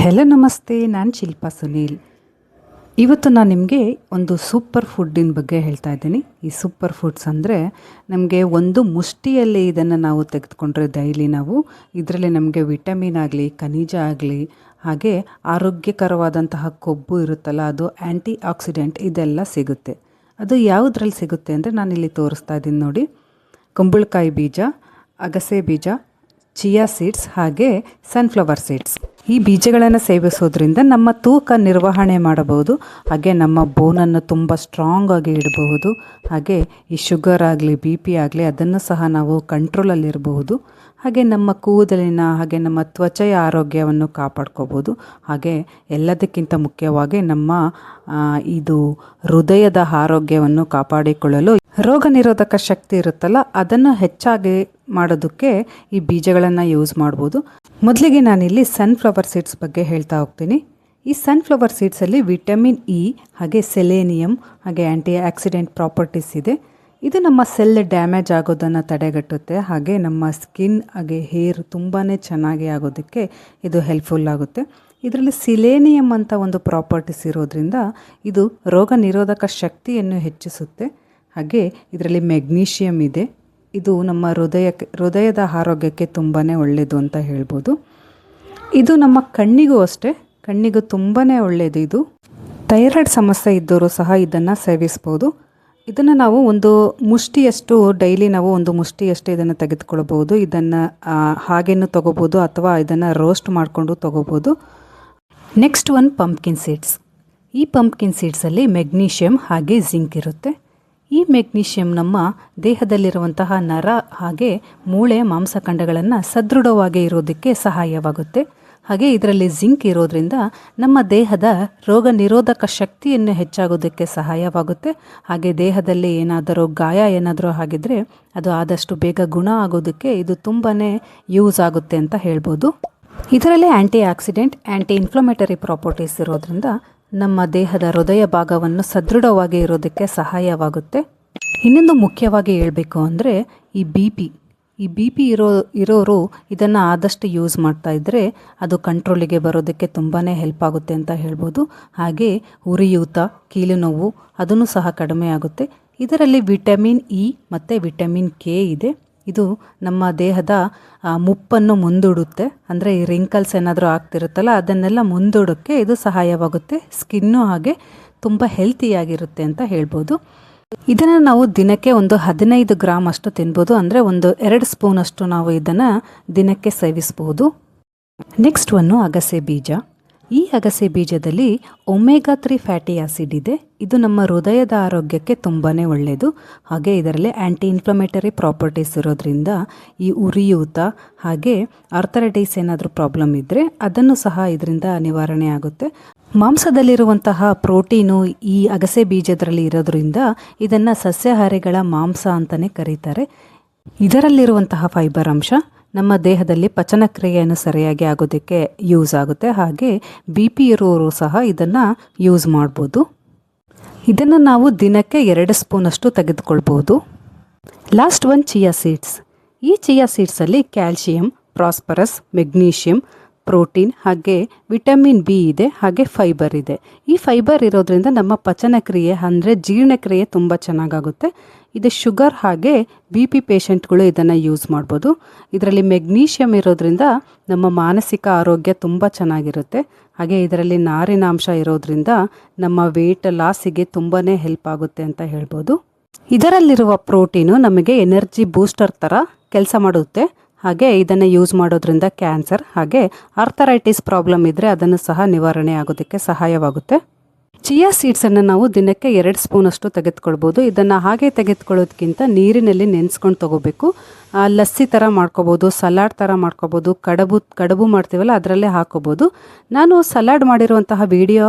Hello ನಮಸ್ತೆ, ನಾನು ಶಿಲ್ಪಾ ಸುನೀಲ್. ಇವತ್ತು ನಾನು ನಿಮಗೆ ಒಂದು ಸೂಪರ್ ಫುಡ್ಡಿನ ಬಗ್ಗೆ ಹೇಳ್ತಾ ಇದ್ದೀನಿ. ಈ ಸೂಪರ್ ಫುಡ್ಸ್ ಅಂದರೆ ನಮಗೆ ಒಂದು ಮುಷ್ಟಿಯಲ್ಲಿ ಇದನ್ನು ನಾವು ತೆಗೆದುಕೊಂಡ್ರೆ ಡೈಲಿ ನಾವು ಇದರಲ್ಲಿ ನಮಗೆ ವಿಟಮಿನ್ ಆಗಲಿ, ಖನಿಜ ಆಗಲಿ, ಹಾಗೆ ಆರೋಗ್ಯಕರವಾದಂತಹ ಕೊಬ್ಬು ಇರುತ್ತಲ್ಲ, ಅದು ಆ್ಯಂಟಿ ಆಕ್ಸಿಡೆಂಟ್ ಇದೆಲ್ಲ ಸಿಗುತ್ತೆ. ಅದು ಯಾವುದ್ರಲ್ಲಿ ಸಿಗುತ್ತೆ ಅಂದರೆ ನಾನಿಲ್ಲಿ ತೋರಿಸ್ತಾ ಇದ್ದೀನಿ ನೋಡಿ. ಕುಂಬಳಕಾಯಿ ಬೀಜ, ಅಗಸೆ ಬೀಜ, ಚಿಯಾ ಸೀಡ್ಸ್ ಹಾಗೆ ಸನ್ಫ್ಲವರ್ ಸೀಡ್ಸ್. ಈ ಬೀಜಗಳನ್ನು ಸೇವಿಸೋದ್ರಿಂದ ನಮ್ಮ ತೂಕ ನಿರ್ವಹಣೆ ಮಾಡಬಹುದು, ಹಾಗೆ ನಮ್ಮ ಬೋನನ್ನು ತುಂಬ ಸ್ಟ್ರಾಂಗ್ ಆಗಿ ಇಡಬಹುದು. ಹಾಗೆ ಈ ಶುಗರ್ ಆಗಲಿ, ಬಿ ಪಿ ಆಗಲಿ ಅದನ್ನು ಸಹ ನಾವು ಕಂಟ್ರೋಲಲ್ಲಿರಬಹುದು. ಹಾಗೆ ನಮ್ಮ ಕೂದಲಿನ ಹಾಗೆ ನಮ್ಮ ತ್ವಚೆಯ ಆರೋಗ್ಯವನ್ನು ಕಾಪಾಡ್ಕೋಬೋದು. ಹಾಗೆ ಎಲ್ಲದಕ್ಕಿಂತ ಮುಖ್ಯವಾಗಿ ನಮ್ಮ ಇದು ಹೃದಯದ ಆರೋಗ್ಯವನ್ನು ಕಾಪಾಡಿಕೊಳ್ಳಲು, ರೋಗ ನಿರೋಧಕ ಶಕ್ತಿ ಇರುತ್ತಲ್ಲ ಅದನ್ನು ಹೆಚ್ಚಾಗಿ ಮಾಡೋದಕ್ಕೆ ಈ ಬೀಜಗಳನ್ನು ಯೂಸ್ ಮಾಡ್ಬೋದು. ಮೊದಲಿಗೆ ನಾನಿಲ್ಲಿ ಸನ್ಫ್ಲವರ್ ಸೀಡ್ಸ್ ಬಗ್ಗೆ ಹೇಳ್ತಾ ಹೋಗ್ತೀನಿ. ಈ ಸನ್ಫ್ಲವರ್ ಸೀಡ್ಸಲ್ಲಿ ವಿಟಮಿನ್ ಇ ಹಾಗೆ ಸೆಲೇನಿಯಂ ಹಾಗೆ ಆ್ಯಂಟಿ ಆಕ್ಸಿಡೆಂಟ್ ಪ್ರಾಪರ್ಟೀಸ್ ಇದೆ. ಇದು ನಮ್ಮ ಸೆಲ್ ಡ್ಯಾಮೇಜ್ ಆಗೋದನ್ನು ತಡೆಗಟ್ಟುತ್ತೆ. ಹಾಗೆ ನಮ್ಮ ಸ್ಕಿನ್ ಹಾಗೆ ಹೇರ್ ತುಂಬಾ ಚೆನ್ನಾಗಿ ಆಗೋದಕ್ಕೆ ಇದು ಹೆಲ್ಪ್ಫುಲ್ ಆಗುತ್ತೆ. ಇದರಲ್ಲಿ ಸಿಲೇನಿಯಂ ಅಂತ ಒಂದು ಪ್ರಾಪರ್ಟೀಸ್ ಇರೋದ್ರಿಂದ ಇದು ರೋಗ ನಿರೋಧಕ ಶಕ್ತಿಯನ್ನು ಹೆಚ್ಚಿಸುತ್ತೆ. ಹಾಗೆ ಇದರಲ್ಲಿ ಮೆಗ್ನೀಷಿಯಮ್ ಇದೆ. ಇದು ನಮ್ಮ ಹೃದಯದ ಆರೋಗ್ಯಕ್ಕೆ ತುಂಬಾ ಒಳ್ಳೆಯದು ಅಂತ ಹೇಳ್ಬೋದು. ಇದು ನಮ್ಮ ಕಣ್ಣಿಗೂ ಅಷ್ಟೇ, ಕಣ್ಣಿಗೂ ತುಂಬಾ ಒಳ್ಳೆಯದು. ಇದು ಥೈರಾಯ್ಡ್ ಸಮಸ್ಯೆ ಇದ್ದವರು ಸಹ ಇದನ್ನು ಸೇವಿಸ್ಬೋದು. ಇದನ್ನು ನಾವು ಒಂದು ಮುಷ್ಟಿಯಷ್ಟು ಡೈಲಿ ನಾವು ಒಂದು ಮುಷ್ಟಿಯಷ್ಟು ಇದನ್ನು ತೆಗೆದುಕೊಳ್ಬೋದು. ಇದನ್ನು ಹಾಗೇನು ತೊಗೋಬೋದು ಅಥವಾ ಇದನ್ನು ರೋಸ್ಟ್ ಮಾಡಿಕೊಂಡು ತೊಗೋಬೋದು. Next one pumpkin seeds. ಈ ಪಂಪ್ಕಿನ್ ಸೀಡ್ಸಲ್ಲಿ ಮೆಗ್ನೀಷಿಯಮ್ ಹಾಗೆ ಜಿಂಕ್ ಇರುತ್ತೆ. ಈ ಮೆಗ್ನೀಷಿಯಮ್ ನಮ್ಮ ದೇಹದಲ್ಲಿರುವಂತಹ ನರ ಹಾಗೆ ಮೂಳೆ ಮಾಂಸಖಂಡಗಳನ್ನು ಸದೃಢವಾಗಿ ಇರೋದಕ್ಕೆ ಸಹಾಯವಾಗುತ್ತೆ. ಹಾಗೆ ಇದರಲ್ಲಿ ಜಿಂಕ್ ಇರೋದ್ರಿಂದ ನಮ್ಮ ದೇಹದ ರೋಗ ನಿರೋಧಕ ಶಕ್ತಿಯನ್ನು ಹೆಚ್ಚಾಗೋದಕ್ಕೆ ಸಹಾಯವಾಗುತ್ತೆ. ಹಾಗೆ ದೇಹದಲ್ಲಿ ಏನಾದರೂ ಗಾಯ ಏನಾದರೂ ಆಗಿದ್ರೆ ಅದು ಆದಷ್ಟು ಬೇಗ ಗುಣ ಆಗೋದಕ್ಕೆ ಇದು ತುಂಬಾ ಯೂಸ್ ಆಗುತ್ತೆ ಅಂತ ಹೇಳ್ಬೋದು. ಇದರಲ್ಲಿ ಆ್ಯಂಟಿ ಆಕ್ಸಿಡೆಂಟ್, ಆ್ಯಂಟಿ ಇನ್ಫ್ಲಮೇಟರಿ ಪ್ರಾಪರ್ಟೀಸ್ ಇರೋದ್ರಿಂದ ನಮ್ಮ ದೇಹದ ಹೃದಯ ಭಾಗವನ್ನು ಸದೃಢವಾಗಿ ಇರೋದಕ್ಕೆ ಸಹಾಯವಾಗುತ್ತೆ. ಇನ್ನೊಂದು ಮುಖ್ಯವಾಗಿ ಹೇಳಬೇಕು ಅಂದರೆ ಈ ಬಿ ಪಿ ಇರೋರು ಇದನ್ನು ಆದಷ್ಟು ಯೂಸ್ ಮಾಡ್ತಾ ಇದ್ದರೆ ಅದು ಕಂಟ್ರೋಲಿಗೆ ಬರೋದಕ್ಕೆ ತುಂಬಾ ಹೆಲ್ಪ್ ಆಗುತ್ತೆ ಅಂತ ಹೇಳ್ಬೋದು. ಹಾಗೆ ಉರಿಯೂತ, ಕೀಲು ನೋವು ಅದನ್ನು ಸಹ ಕಡಿಮೆ ಆಗುತ್ತೆ. ಇದರಲ್ಲಿ ವಿಟಮಿನ್ ಇ ಮತ್ತು ವಿಟಮಿನ್ ಕೆ ಇದೆ. ಇದು ನಮ್ಮ ದೇಹದ ಮುಪ್ಪನ್ನು ಮುಂದೂಡುತ್ತೆ. ಅಂದರೆ ಈ ರಿಂಕಲ್ಸ್ ಏನಾದರೂ ಆಗ್ತಿರುತ್ತಲ್ಲ ಅದನ್ನೆಲ್ಲ ಮುಂದೂಡೋಕ್ಕೆ ಇದು ಸಹಾಯವಾಗುತ್ತೆ. ಸ್ಕಿನ್ನು ಹಾಗೆ ತುಂಬ ಹೆಲ್ತಿಯಾಗಿರುತ್ತೆ ಅಂತ ಹೇಳ್ಬೋದು. ಇದನ್ನು ನಾವು ದಿನಕ್ಕೆ ಒಂದು 15 ಗ್ರಾಮ್ ಅಷ್ಟು ತಿನ್ಬೋದು. ಅಂದರೆ ಒಂದು 2 ಸ್ಪೂನಷ್ಟು ನಾವು ಇದನ್ನು ದಿನಕ್ಕೆ ಸೇವಿಸ್ಬೋದು. ನೆಕ್ಸ್ಟ್ ಒನ್ನು ಅಗಸೆ ಬೀಜ. ಈ ಅಗಸೆ ಬೀಜದಲ್ಲಿ ಒಮೆಗಾ 3 ಫ್ಯಾಟಿ ಆಸಿಡ್ ಇದೆ. ಇದು ನಮ್ಮ ಹೃದಯದ ಆರೋಗ್ಯಕ್ಕೆ ತುಂಬಾ ಒಳ್ಳೆಯದು. ಹಾಗೆ ಇದರಲ್ಲಿ ಆ್ಯಂಟಿ ಇನ್ಫ್ಲಮೇಟರಿ ಪ್ರಾಪರ್ಟೀಸ್ ಇರೋದ್ರಿಂದ ಈ ಉರಿಯೂತ ಹಾಗೆ ಆರ್ಥರೈಟಿಸ್ ಏನಾದರೂ ಪ್ರಾಬ್ಲಮ್ ಇದ್ದರೆ ಅದನ್ನು ಸಹ ಇದರಿಂದ ನಿವಾರಣೆ ಆಗುತ್ತೆ. ಮಾಂಸದಲ್ಲಿರುವಂತಹ ಪ್ರೋಟೀನು ಈ ಅಗಸೆ ಬೀಜದಲ್ಲಿ ಇರೋದ್ರಿಂದ ಇದನ್ನು ಸಸ್ಯಾಹಾರಿಗಳ ಮಾಂಸ ಅಂತಲೇ ಕರೀತಾರೆ. ಇದರಲ್ಲಿರುವಂತಹ ಫೈಬರ್ ಅಂಶ ನಮ್ಮ ದೇಹದಲ್ಲಿ ಪಚನಕ್ರಿಯೆಯನ್ನು ಸರಿಯಾಗಿ ಆಗೋದಕ್ಕೆ ಯೂಸ್ ಆಗುತ್ತೆ. ಹಾಗೆ ಬಿ ಪಿ ಇರೋರು ಸಹ ಇದನ್ನು ಯೂಸ್ ಮಾಡ್ಬೋದು. ಇದನ್ನು ನಾವು ದಿನಕ್ಕೆ 2 ಸ್ಪೂನಷ್ಟು ತೆಗೆದುಕೊಳ್ಬೋದು. Last one chia seeds. ಈ ಚಿಯಾ ಸೀಡ್ಸಲ್ಲಿ ಕ್ಯಾಲ್ಶಿಯಂ, ಪ್ರಾಸ್ಪರಸ್, ಮೆಗ್ನೀಷಿಯಮ್, ಪ್ರೋಟೀನ್ ಹಾಗೆ ವಿಟಮಿನ್ ಬಿ ಇದೆ. ಹಾಗೆ ಫೈಬರ್ ಇದೆ. ಈ ಫೈಬರ್ ಇರೋದ್ರಿಂದ ನಮ್ಮ ಪಚನಕ್ರಿಯೆ ಅಂದರೆ ಜೀರ್ಣಕ್ರಿಯೆ ತುಂಬ ಚೆನ್ನಾಗಾಗುತ್ತೆ. ಇದು ಶುಗರ್ ಹಾಗೆ ಬಿ ಪಿ ಪೇಷಂಟ್ಗಳು ಇದನ್ನು ಯೂಸ್ ಮಾಡ್ಬೋದು. ಇದರಲ್ಲಿ ಮೆಗ್ನೀಷಿಯಮ್ ಇರೋದ್ರಿಂದ ನಮ್ಮ ಮಾನಸಿಕ ಆರೋಗ್ಯ ತುಂಬ ಚೆನ್ನಾಗಿರುತ್ತೆ. ಹಾಗೆ ಇದರಲ್ಲಿ ನಾರಿನಾಂಶ ಇರೋದ್ರಿಂದ ನಮ್ಮ ವೇಟ್ ಲಾಸಿಗೆ ತುಂಬಾ ಹೆಲ್ಪ್ ಆಗುತ್ತೆ ಅಂತ ಹೇಳ್ಬೋದು. ಇದರಲ್ಲಿರುವ ಪ್ರೋಟೀನು ನಮಗೆ ಎನರ್ಜಿ ಬೂಸ್ಟರ್ ಥರ ಕೆಲಸ ಮಾಡುತ್ತೆ. ಹಾಗೆ ಇದನ್ನು ಯೂಸ್ ಮಾಡೋದ್ರಿಂದ ಕ್ಯಾನ್ಸರ್ ಹಾಗೆ ಆರ್ಥರೈಟಿಸ್ ಪ್ರಾಬ್ಲಮ್ ಇದ್ದರೆ ಅದನ್ನು ಸಹ ನಿವಾರಣೆ ಆಗೋದಕ್ಕೆ ಸಹಾಯವಾಗುತ್ತೆ. ಚಿಯಾ ಸೀಡ್ಸನ್ನು ನಾವು ದಿನಕ್ಕೆ 2 ಸ್ಪೂನಷ್ಟು ತೆಗೆದುಕೊಳ್ಬೋದು. ಇದನ್ನು ಹಾಗೆ ತೆಗೆದುಕೊಳ್ಳೋದಕ್ಕಿಂತ ನೀರಿನಲ್ಲಿ ನೆನೆಸ್ಕೊಂಡು ತೊಗೋಬೇಕು. ಲಸ್ಸಿ ಥರ ಮಾಡ್ಕೋಬೋದು, ಸಲಾಡ್ ಥರ ಮಾಡ್ಕೋಬೋದು, ಕಡುಬು ಮಾಡ್ತೀವಲ್ಲ ಅದರಲ್ಲೇ ಹಾಕೋಬೋದು. ನಾನು ಸಲಾಡ್ ಮಾಡಿರುವಂತಹ ವಿಡಿಯೋ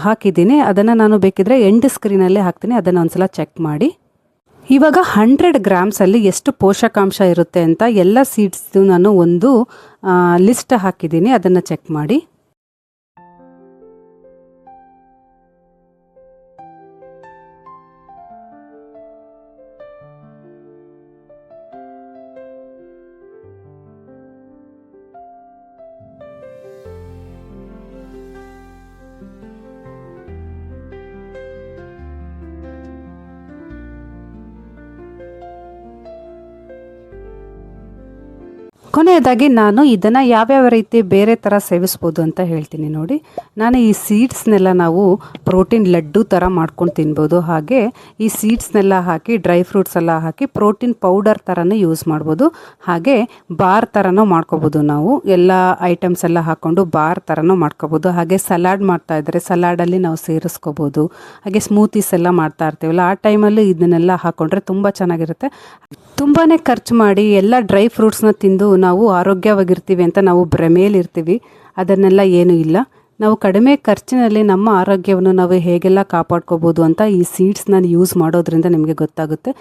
ಹಾಕಿದ್ದೀನಿ. ಅದನ್ನು ನಾನು ಬೇಕಿದ್ರೆ ಎಂಡ್ ಸ್ಕ್ರೀನಲ್ಲೇ ಹಾಕ್ತೀನಿ, ಅದನ್ನು ಒಂದ್ಸಲ ಚೆಕ್ ಮಾಡಿ. ಇವಾಗ 100 ಗ್ರಾಮ್ಸಲ್ಲಿ ಎಷ್ಟು ಪೋಷಕಾಂಶ ಇರುತ್ತೆ ಅಂತ ಎಲ್ಲ ಸೀಡ್ಸ್ದು ನಾನು ಒಂದು ಲಿಸ್ಟ್ ಹಾಕಿದ್ದೀನಿ, ಅದನ್ನು ಚೆಕ್ ಮಾಡಿ. ಕೊನೆಯದಾಗಿ ನಾನು ಇದನ್ನು ಯಾವ್ಯಾವ ರೀತಿ ಬೇರೆ ಥರ ಸೇವಿಸ್ಬೋದು ಅಂತ ಹೇಳ್ತೀನಿ ನೋಡಿ. ನಾನು ಈ ಸೀಡ್ಸ್ನೆಲ್ಲ ನಾವು ಪ್ರೋಟೀನ್ ಲಡ್ಡು ಥರ ಮಾಡ್ಕೊಂಡು ತಿನ್ಬೋದು. ಹಾಗೆ ಈ ಸೀಡ್ಸ್ನೆಲ್ಲ ಹಾಕಿ ಡ್ರೈ ಫ್ರೂಟ್ಸ್ ಎಲ್ಲ ಹಾಕಿ ಪ್ರೋಟೀನ್ ಪೌಡರ್ ಥರನೂ ಯೂಸ್ ಮಾಡ್ಬೋದು. ಹಾಗೆ ಬಾರ್ ಥರನೂ ಮಾಡ್ಕೋಬೋದು. ನಾವು ಎಲ್ಲ ಐಟಮ್ಸ್ ಎಲ್ಲ ಹಾಕ್ಕೊಂಡು ಬಾರ್ ಥರನೂ ಮಾಡ್ಕೋಬೋದು. ಹಾಗೆ ಸಲಾಡ್ ಮಾಡ್ತಾಯಿದ್ರೆ ಸಲಾಡಲ್ಲಿ ನಾವು ಸೇರಿಸ್ಕೋಬೋದು. ಹಾಗೆ ಸ್ಮೂತೀಸ್ ಎಲ್ಲ ಮಾಡ್ತಾ ಇರ್ತೀವಲ್ಲ ಆ ಟೈಮಲ್ಲಿ ಇದನ್ನೆಲ್ಲ ಹಾಕ್ಕೊಂಡ್ರೆ ತುಂಬ ಚೆನ್ನಾಗಿರುತ್ತೆ. ತುಂಬಾ ಖರ್ಚು ಮಾಡಿ ಎಲ್ಲ ಡ್ರೈ ಫ್ರೂಟ್ಸ್ನ ತಿಂದು ನಾವು ಆರೋಗ್ಯವಾಗಿರ್ತೀವಿ ಅಂತ ನಾವು ಭ್ರಮೆಯಲ್ಲಿರ್ತೀವಿ. ಅದನ್ನೆಲ್ಲ ಏನೂ ಇಲ್ಲ. ನಾವು ಕಡಿಮೆ ಖರ್ಚಿನಲ್ಲಿ ನಮ್ಮ ಆರೋಗ್ಯವನ್ನು ನಾವು ಹೇಗೆಲ್ಲ ಕಾಪಾಡ್ಕೋಬೋದು ಅಂತ ಈ ಸೀಡ್ಸ್ನ ಯೂಸ್ ಮಾಡೋದ್ರಿಂದ ನಿಮಗೆ ಗೊತ್ತಾಗುತ್ತೆ.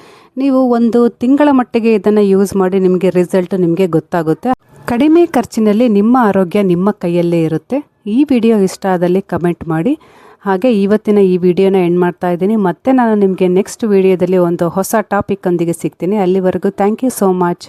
ನೀವು ಒಂದು ತಿಂಗಳ ಮಟ್ಟಿಗೆ ಇದನ್ನು ಯೂಸ್ ಮಾಡಿ ನಿಮಗೆ ರಿಸಲ್ಟ್ ನಿಮಗೆ ಗೊತ್ತಾಗುತ್ತೆ. ಕಡಿಮೆ ಖರ್ಚಿನಲ್ಲಿ ನಿಮ್ಮ ಆರೋಗ್ಯ ನಿಮ್ಮ ಕೈಯಲ್ಲೇ ಇರುತ್ತೆ. ಈ ವಿಡಿಯೋ ಇಷ್ಟ ಆದಲ್ಲಿ ಕಮೆಂಟ್ ಮಾಡಿ. ಹಾಗೆ ಇವತ್ತಿನ ಈ ವಿಡಿಯೋನ ಎಂಡ್ ಮಾಡ್ತಾ ಇದ್ದೀನಿ. ಮತ್ತೆ ನಾನು ನಿಮಗೆ ನೆಕ್ಸ್ಟ್ ವಿಡಿಯೋದಲ್ಲಿ ಒಂದು ಹೊಸ ಟಾಪಿಕ್ ಒಂದಿಗೆ ಸಿಗ್ತೀನಿ. ಅಲ್ಲಿವರೆಗೂ ಥ್ಯಾಂಕ್ ಯು ಸೋ ಮಚ್.